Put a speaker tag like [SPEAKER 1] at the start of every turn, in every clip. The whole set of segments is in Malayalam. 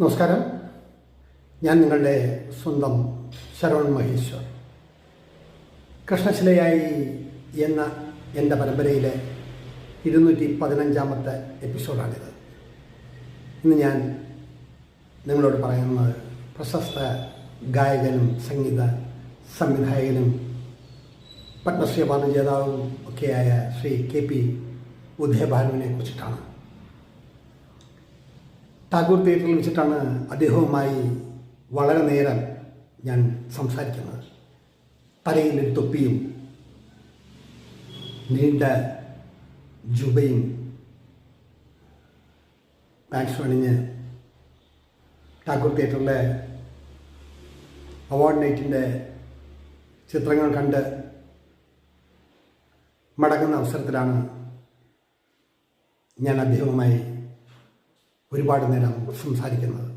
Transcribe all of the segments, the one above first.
[SPEAKER 1] നമസ്കാരം. ഞാൻ നിങ്ങളുടെ സ്വന്തം ശരവൺ മഹേശ്വർ. കൃഷ്ണശിലയായി എന്ന എൻ്റെ പരമ്പരയിലെ 215-ാമത്തെ എപ്പിസോഡാണിത്. ഇന്ന് ഞാൻ നിങ്ങളോട് പറയുന്നത് പ്രശസ്ത ഗായകനും സംഗീത സംവിധായകനും പത്മശ്രീ അവാർഡ് ജേതാവും ഒക്കെയായ ശ്രീ KP ഉദയഭാനുവിനെ കുറിച്ചിട്ടാണ്. ടാഗോർ തിയേറ്ററിൽ വെച്ചിട്ടാണ് അദ്ദേഹവുമായി വളരെ നേരം ഞാൻ സംസാരിക്കുന്നത്. തലയിലൊരു തൊപ്പിയും നീണ്ട ജുബയും പാൻസും അണിഞ്ഞ് ടാഗോർ തിയേറ്ററിലെ അവാർഡ് നൈറ്റിൻ്റെ ചിത്രങ്ങൾ കണ്ട് മടങ്ങുന്ന അവസരത്തിലാണ് ഞാൻ അദ്ദേഹവുമായി ഒരുപാട് നേരം സംസാരിക്കുന്നത്.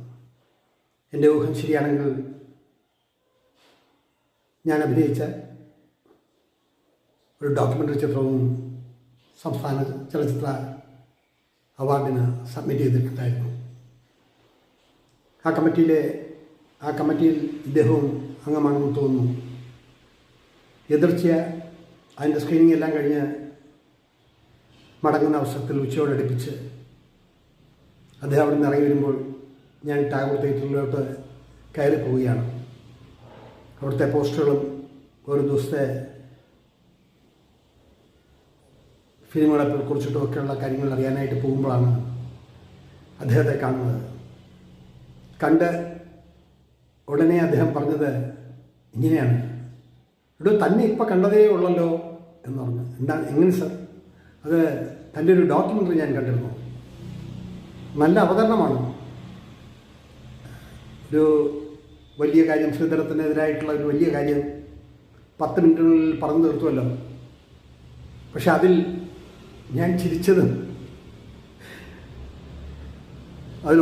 [SPEAKER 1] എൻ്റെ ഊഹം ശരിയാണെങ്കിൽ ഞാൻ അഭിനയിച്ച ഒരു ഡോക്യുമെൻ്ററി ചിത്രവും സംസ്ഥാന ചലച്ചിത്ര അവാർഡിന് സബ്മിറ്റ് ചെയ്തിട്ടുണ്ടായിരുന്നു. ആ കമ്മിറ്റിയിൽ ഇദ്ദേഹവും അംഗമാണെന്ന് തോന്നുന്നു. എതിർച്ച അതിൻ്റെ സ്ക്രീനിങ് എല്ലാം കഴിഞ്ഞ് മടങ്ങുന്ന അവസരത്തിൽ ഉച്ചയോടടുപ്പിച്ച് അദ്ദേഹം അവിടെ നിന്ന് ഇറങ്ങി വരുമ്പോൾ ഞാൻ ടാഗോർ തിയേറ്ററിലോട്ട് കയറി പോവുകയാണ്. അവിടുത്തെ പോസ്റ്ററുകളും ഒരു ദിവസത്തെ ഫിലിമുകളെ കുറിച്ചിട്ടുമൊക്കെയുള്ള കാര്യങ്ങൾ അറിയാനായിട്ട് പോകുമ്പോഴാണ് അദ്ദേഹത്തെ കാണുന്നത്. കണ്ട് ഉടനെ അദ്ദേഹം പറഞ്ഞത് ഇങ്ങനെയാണ്: ഇവിടെ തന്നെ ഇപ്പം കണ്ടതേ ഉള്ളല്ലോ എന്ന് പറഞ്ഞു. എങ്ങനെ സർ? അത് തൻ്റെ ഒരു ഡോക്യുമെൻ്ററി ഞാൻ കണ്ടിരുന്നു. നല്ല അവതരണമാണ്. ഒരു വലിയ കാര്യം, ശ്രീധരത്തിനെതിരായിട്ടുള്ള ഒരു വലിയ കാര്യം 10 മിനിറ്റുകളിൽ പറഞ്ഞു തീർത്തുമല്ലോ. പക്ഷെ അതിൽ ഞാൻ ചിരിച്ചതും അതിൽ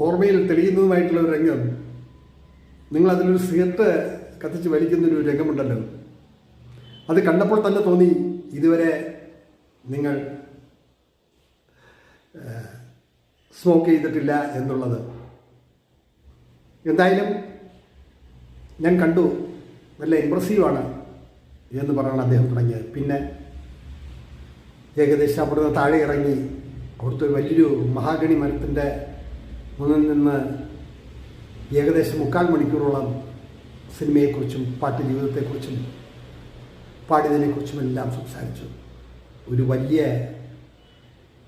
[SPEAKER 1] ഓർമ്മയിൽ തെളിയുന്നതുമായിട്ടുള്ള ഒരു രംഗം, നിങ്ങളതിലൊരു സിഗരറ്റ് കത്തിച്ച് വലിക്കുന്നൊരു രംഗമുണ്ടല്ലോ, അത് കണ്ടപ്പോൾ തന്നെ തോന്നി ഇതുവരെ നിങ്ങൾ സ്മോക്ക് ചെയ്തിട്ടില്ല എന്നുള്ളത്. എന്തായാലും ഞാൻ കണ്ടു, നല്ല ഇമ്പ്രസീവാണ് എന്ന് പറഞ്ഞാണ് അദ്ദേഹം തുടങ്ങിയത്. പിന്നെ ഏകദേശം അവിടുന്ന് താഴെ ഇറങ്ങി അവിടുത്തെ വലിയൊരു മഹാഗണി മരത്തിൻ്റെ മുന്നിൽ നിന്ന് ഏകദേശം 3/4 മണിക്കൂറോളം സിനിമയെക്കുറിച്ചും പാട്ട് ജീവിതത്തെക്കുറിച്ചും പാടിയതിനെക്കുറിച്ചും എല്ലാം സംസാരിച്ചു. ഒരു വലിയ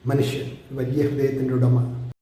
[SPEAKER 1] മനുഷ്യൻ, വലിയ ഹൃദയത്തിൻ്റെ ഉടമ,